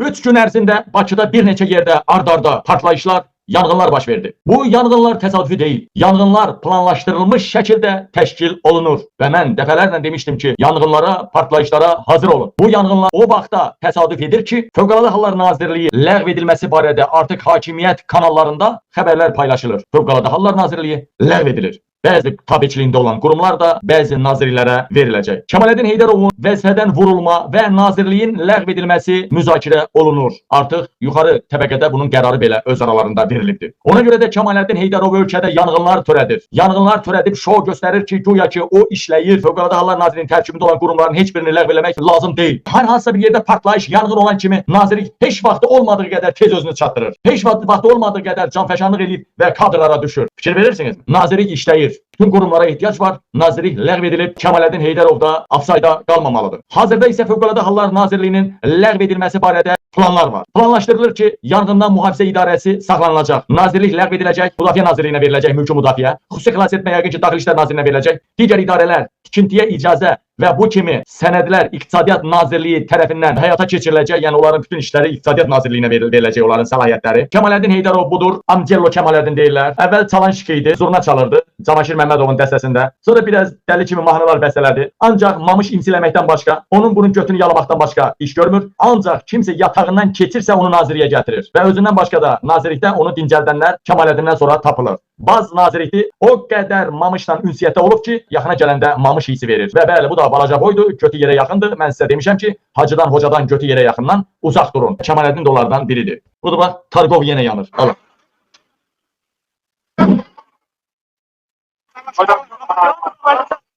3 gün ərzində Bakıda bir neçə yerdə ard-arda partlayışlar, yanğınlar baş verdi. Bu yanğınlar təsadüfi deyil. Yanğınlar planlaşdırılmış şəkildə təşkil olunur. Və mən dəfələrlə demişdim ki, yanğınlara, partlayışlara hazır olun. Bu yanğınlar o vaxtda təsadüf edir ki, Fövqəladə Hallar Nazirliyi ləğv edilməsi barədə artıq hakimiyyət kanallarında xəbərlər paylaşılır. Fövqəladə Hallar Nazirliyi ləğv edilir. Bəzi tabiçiliyində olan qurumlar da bəzi nazirlərə veriləcək. Kemaləddin Heydərovun vəzifədən vurulma və nazirliyin ləğv edilməsi müzakirə olunur. Artıq yuxarı təbəqədə bunun qərarı belə öz aralarında verilibdir. Ona görə də Kemaləddin Heydərov ölkədə yanğınlar törədir. Yanğınlar törədib şou göstərir ki, güya ki o işləyir. Fövqəladə Hallar Nazirliyinin tərkibində olan qurumların heç birini ləğv eləmək lazım deyil. Hər hansısa bir yerdə partlayış, yanğın olan kimi nazirlik heç vaxt olmadığı qədər tez özünü çatdırır. Heç vaxt olmadığı qədər canfəşanlıq edib və kadrlara düşür. Fikir verirsiniz? Nazirlik işləyir. Tüm qurumlara ehtiyac var. Nazirlik ləğv edilib, Kemaləddin Heydərov da afsayda qalmamalıdır. Hazırda isə Fövqəladə Hallar Nazirliyinin ləğv edilməsi barədə planlar var. Planlaşdırılır ki, yanğından mühafizə idarəsi saxlanılacaq. Nazirlik ləğv ediləcək, Müdafiə Nazirliyinə veriləcək mülki müdafiə, xüsusi xilas etmə yəqin ki, Daxili İşlər Nazirinə veriləcək. Digər idarələr tikintiyə icazə və bu kimi sənədlər İqtisadiyyat Nazirliyi tərəfindən həyata keçiriləcək. Yəni onların bütün işləri İqtisadiyyat Nazirliyinə veriləcək, onların səlahiyyətləri. Kemaləddin Heydərov budur, Amcello Kemaləddin deyirlər. Əvvəl Çalanşiki idi, zurna çalırdı Camaşir Məmmədovun dəstəsində. Sonra biraz dəli kimi mahnılar bəstələdi. Ancaq mamış imsiləməkdən başqa, onun bunun götünü yalamaqdan başqa iş görmür. Ancaq kimsə yatağından keçirsə onu nazirliyə gətirir. Və özündən başqa da nazirlikdə onu dincəldənlər Kemaləddin'dən sonra tapılır. Baz nazirlikdə o qədər mamışla ünsiyyətdə olub ki, yaxına gələndə mamış hissi verir. Və bəli, bu da balaca boydur, götü yerə yaxındır. Mən sizə demişəm ki, hacıdan, hocadan götü yerə yaxından uzaq durun. Kemaləddin də onlardan biridir. Budur bax, Targov yenə yanır. Alın.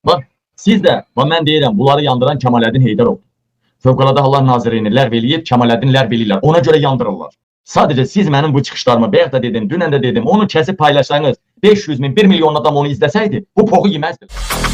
Bax, siz də, mən deyirəm, bunları yandıran Kemaləddin Heydərov. Fövqəladə Hallar Nazirliyini ləğv eləyib, Kemaləddin ləğv eləyirlər. Ona görə yandırırlar. Sadəcə siz mənim bu çıxışlarımı bayaq da dedim, dünən də dedim, onu kəsib paylaşsanız 500 min, 1 milyon adam onu izləsəydi, bu poxu yeməzdir.